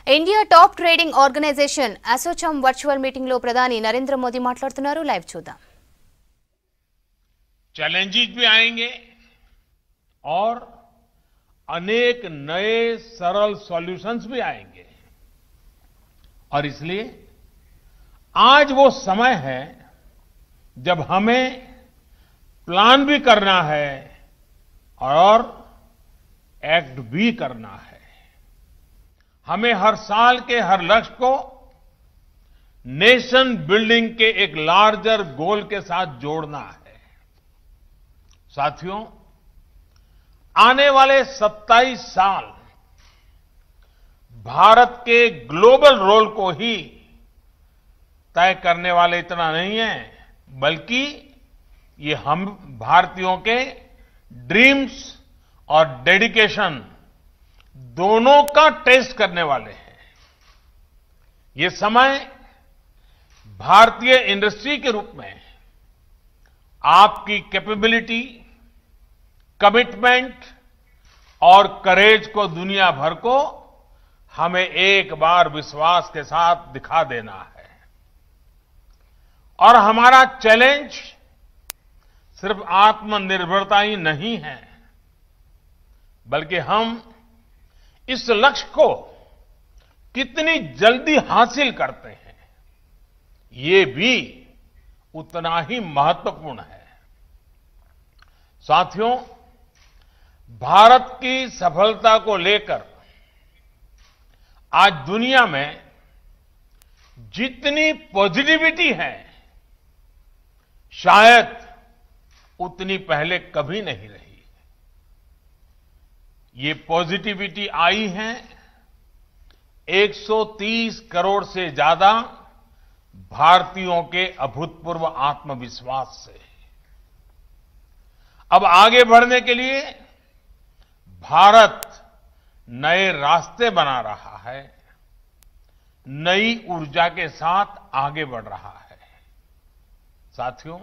India top trading organisation ASSOCHAM virtual meeting లో ప్రధాని నరేంద్ర మోదీ మాట్లాడుతున్నారు. లైవ్ చూద్దాం. चैलेंजेस भी आएंगे और अनेक नए सरल सॉल्यूशंस भी आएंगे और इसलिए आज वो समय है जब हमें प्लान भी करना है और एक्ट भी करना है. हमें हर साल के हर लक्ष्य को नेशन बिल्डिंग के एक लार्जर गोल के साथ जोड़ना है. साथियों, आने वाले 27 साल भारत के ग्लोबल रोल को ही तय करने वाले इतना नहीं है, बल्कि ये हम भारतीयों के ड्रीम्स और डेडिकेशन दोनों का टेस्ट करने वाले हैं. ये समय भारतीय इंडस्ट्री के रूप में आपकी कैपेबिलिटी, कमिटमेंट और करेज को दुनिया भर को हमें एक बार विश्वास के साथ दिखा देना है. और हमारा चैलेंज सिर्फ आत्मनिर्भरता ही नहीं है, बल्कि हम इस लक्ष्य को कितनी जल्दी हासिल करते हैं, ये भी उतना ही महत्वपूर्ण है. साथियों, भारत की सफलता को लेकर आज दुनिया में जितनी पॉजिटिविटी है, शायद उतनी पहले कभी नहीं रही. ये पॉजिटिविटी आई है 130 करोड़ से ज्यादा भारतीयों के अभूतपूर्व आत्मविश्वास से. अब आगे बढ़ने के लिए भारत नए रास्ते बना रहा है, नई ऊर्जा के साथ आगे बढ़ रहा है. साथियों,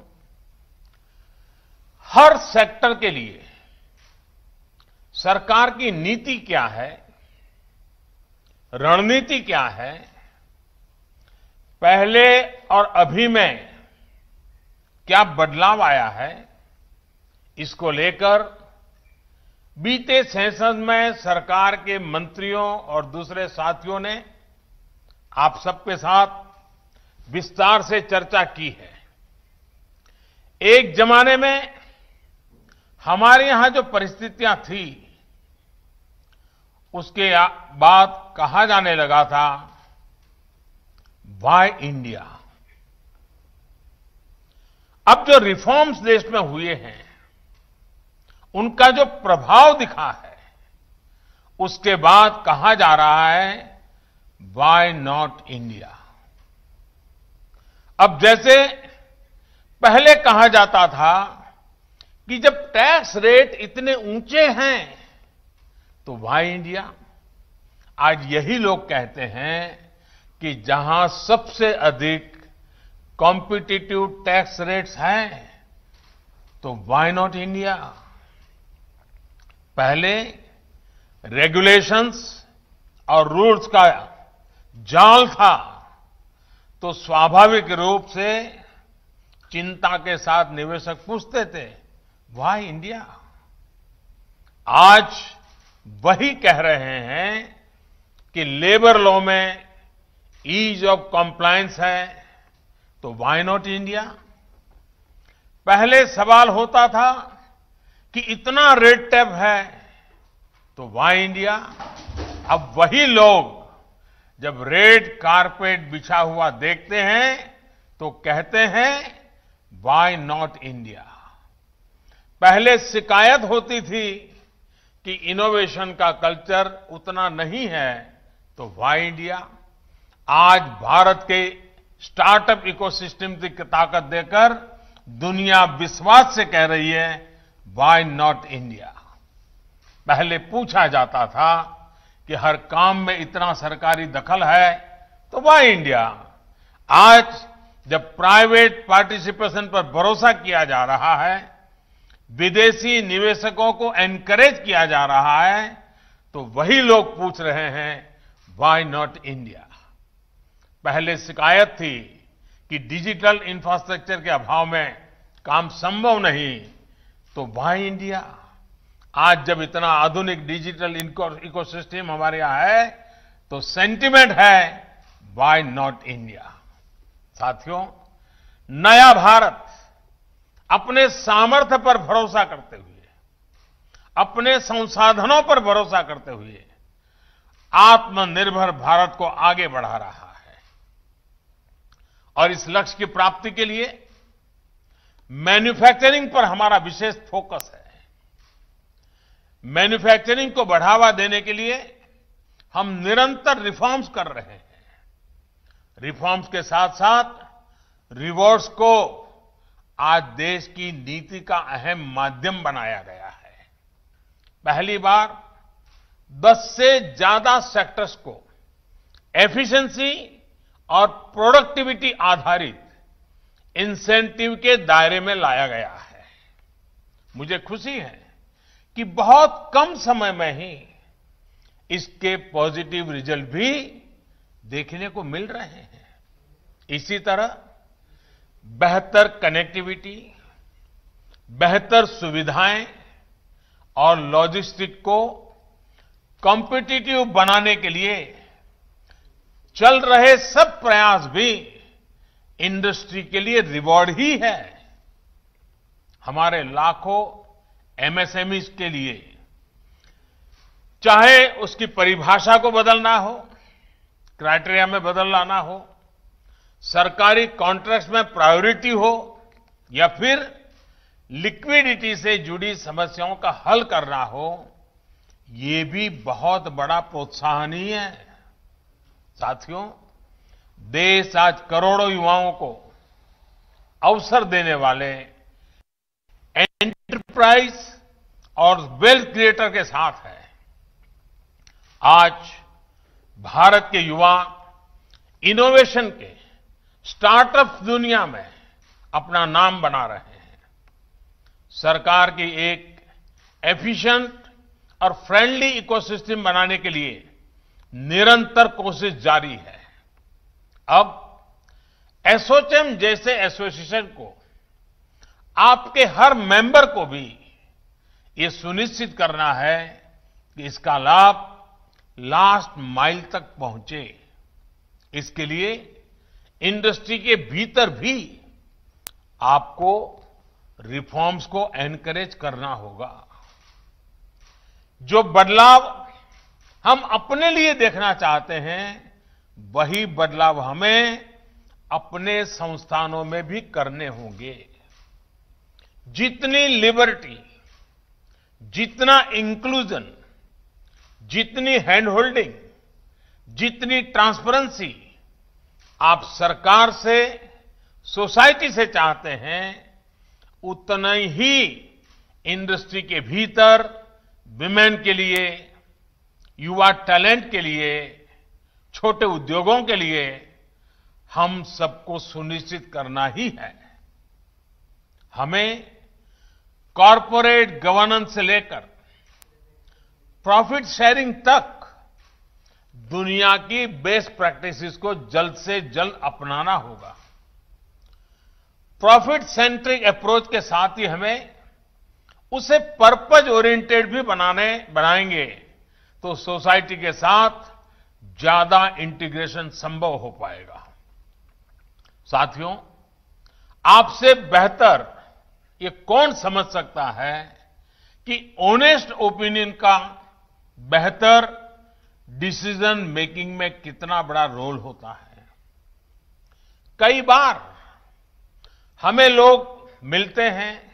हर सेक्टर के लिए सरकार की नीति क्या है, रणनीति क्या है, पहले और अभी में क्या बदलाव आया है, इसको लेकर बीते सेशन में सरकार के मंत्रियों और दूसरे साथियों ने आप सबके साथ विस्तार से चर्चा की है. एक जमाने में हमारे यहां जो परिस्थितियां थी, उसके बाद कहा जाने लगा था, वाई इंडिया. अब जो रिफॉर्म्स देश में हुए हैं, उनका जो प्रभाव दिखा है, उसके बाद कहा जा रहा है, वाई नॉट इंडिया. अब जैसे पहले कहा जाता था कि जब टैक्स रेट इतने ऊंचे हैं तो वाई इंडिया, आज यही लोग कहते हैं कि जहां सबसे अधिक कॉम्पिटिटिव टैक्स रेट्स हैं तो वाई नॉट इंडिया. पहले रेगुलेशंस और रूल्स का जाल था तो स्वाभाविक रूप से चिंता के साथ निवेशक पूछते थे, वाई इंडिया. आज वही कह रहे हैं कि लेबर लॉ में ईज ऑफ कॉम्प्लायंस है तो वाई नॉट इंडिया. पहले सवाल होता था कि इतना रेड टेप है तो वाई इंडिया. अब वही लोग जब रेड कारपेट बिछा हुआ देखते हैं तो कहते हैं, वाई नॉट इंडिया. पहले शिकायत होती थी कि इनोवेशन का कल्चर उतना नहीं है तो वाई इंडिया. आज भारत के स्टार्टअप इकोसिस्टम की ताकत देकर दुनिया विश्वास से कह रही है, वाई नॉट इंडिया. पहले पूछा जाता था कि हर काम में इतना सरकारी दखल है तो वाई इंडिया. आज जब प्राइवेट पार्टिसिपेशन पर भरोसा किया जा रहा है, विदेशी निवेशकों को एनकरेज किया जा रहा है, तो वही लोग पूछ रहे हैं, व्हाई नॉट इंडिया? पहले शिकायत थी कि डिजिटल इंफ्रास्ट्रक्चर के अभाव में काम संभव नहीं, तो व्हाई इंडिया? आज जब इतना आधुनिक डिजिटल इकोसिस्टम हमारे यहां है, तो सेंटिमेंट है व्हाई नॉट इंडिया? साथियों, नया भारत अपने सामर्थ्य पर भरोसा करते हुए, अपने संसाधनों पर भरोसा करते हुए आत्मनिर्भर भारत को आगे बढ़ा रहा है। और इस लक्ष्य की प्राप्ति के लिए मैन्युफैक्चरिंग पर हमारा विशेष फोकस है। मैन्युफैक्चरिंग को बढ़ावा देने के लिए हम निरंतर रिफॉर्म्स कर रहे हैं। रिफॉर्म्स के साथ साथ रिवॉर्ड्स को आज देश की नीति का अहम माध्यम बनाया गया है। पहली बार 10 से ज्यादा सेक्टर्स को एफिशिएंसी और प्रोडक्टिविटी आधारित इंसेंटिव के दायरे में लाया गया है। मुझे खुशी है कि बहुत कम समय में ही इसके पॉजिटिव रिजल्ट भी देखने को मिल रहे हैं। इसी तरह बेहतर कनेक्टिविटी, बेहतर सुविधाएं और लॉजिस्टिक को कॉम्पिटिटिव बनाने के लिए चल रहे सब प्रयास भी इंडस्ट्री के लिए रिवॉर्ड ही है। हमारे लाखों एमएसएमई के लिए चाहे उसकी परिभाषा को बदलना हो, क्राइटेरिया में बदल लाना हो, सरकारी कॉन्ट्रैक्ट्स में प्रायोरिटी हो, या फिर लिक्विडिटी से जुड़ी समस्याओं का हल करना हो, ये भी बहुत बड़ा प्रोत्साहन ही है। साथियों, देश आज करोड़ों युवाओं को अवसर देने वाले एंटरप्राइज और वेल्थ क्रिएटर के साथ है। आज भारत के युवा इनोवेशन के स्टार्टअप दुनिया में अपना नाम बना रहे हैं। सरकार की एक एफिशिएंट और फ्रेंडली इकोसिस्टम बनाने के लिए निरंतर कोशिश जारी है। अब एसोचैम जैसे एसोसिएशन को, आपके हर मेंबर को भी ये सुनिश्चित करना है कि इसका लाभ लास्ट माइल तक पहुंचे। इसके लिए इंडस्ट्री के भीतर भी आपको रिफॉर्म्स को एनकरेज करना होगा। जो बदलाव हम अपने लिए देखना चाहते हैं, वही बदलाव हमें अपने संस्थानों में भी करने होंगे। जितनी लिबर्टी, जितना इंक्लूजन, जितनी हैंड होल्डिंग, जितनी ट्रांसपेरेंसी आप सरकार से, सोसाइटी से चाहते हैं, उतना ही इंडस्ट्री के भीतर विमेन के लिए, युवा टैलेंट के लिए, छोटे उद्योगों के लिए हम सबको सुनिश्चित करना ही है। हमें कॉरपोरेट गवर्नेंस से लेकर प्रॉफिट शेयरिंग तक दुनिया की बेस्ट प्रैक्टिसेस को जल्द से जल्द अपनाना होगा। प्रॉफिट सेंट्रिक अप्रोच के साथ ही हमें उसे पर्पज ओरिएंटेड भी बनाएंगे, तो सोसाइटी के साथ ज्यादा इंटीग्रेशन संभव हो पाएगा। साथियों, आपसे बेहतर ये कौन समझ सकता है कि ऑनेस्ट ओपिनियन का बेहतर डिसीजन मेकिंग में कितना बड़ा रोल होता है। कई बार हमें लोग मिलते हैं,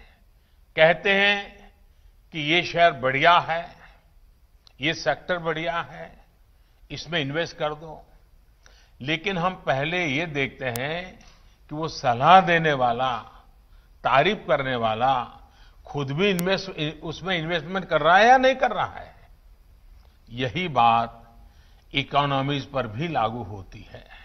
कहते हैं कि ये शेयर बढ़िया है, ये सेक्टर बढ़िया है, इसमें इन्वेस्ट कर दो। लेकिन हम पहले ये देखते हैं कि वो सलाह देने वाला, तारीफ करने वाला खुद भी उसमें इन्वेस्टमेंट कर रहा है या नहीं कर रहा है। यही बात इकोनॉमीज पर भी लागू होती है।